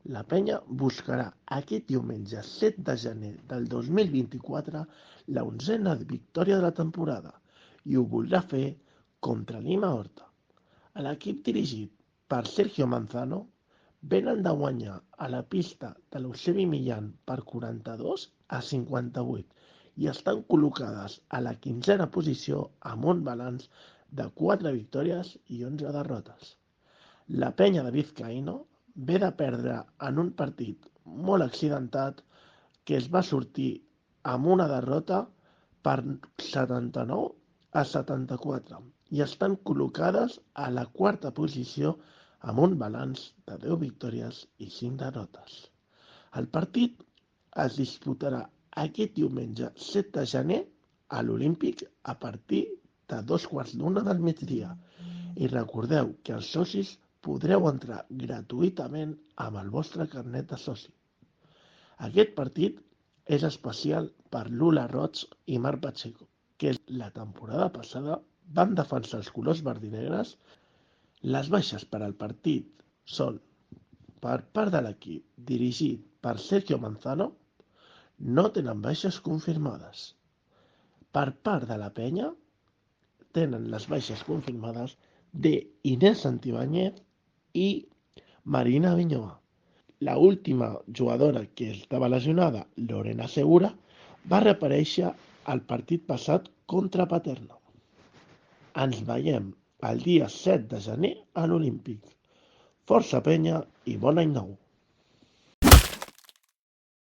La penya buscarà aquest diumenge 7 de gener del 2024 la 11a victòria de la temporada i ho voldrà fer contra Lima Horta. L'equip dirigit per Sergio Manzano venen de guanyar a la pista de l'Eusebi Millán per 42-58 i estan col·locades a la 15a posició amb un balanç de 4 victòries i 11 derrotes. La penya de Vizcaíno ve de perdre en un partit molt accidentat que es va sortir amb una derrota per 79-74 i estan col·locades a la 4a posició amb un balanç de 10 victòries i 5 derrotes. El partit es disputarà aquest diumenge 7 de gener a l'Olímpic a partir de 2:15 del migdia. I recordeu que els socis podreu entrar gratuïtament amb el vostre carnet de soci. Aquest partit és especial per Lula Roig i Marc Pacheco, que la temporada passada van defensar els colors verdinegres. Les baixes per al partit són, per part de l'equip dirigit per Sergio Manzano, no tenen baixes confirmades. Per part de la penya, tenen les baixes confirmades de Inés Santibáñez i Marina Viñoa. La última jugadora que estava lesionada, Lorena Segura, va reaparèixer al partit passat contra Paterna. Ens veiem el dia 7 de gener a l'Olímpic. Força penya i bon any nou!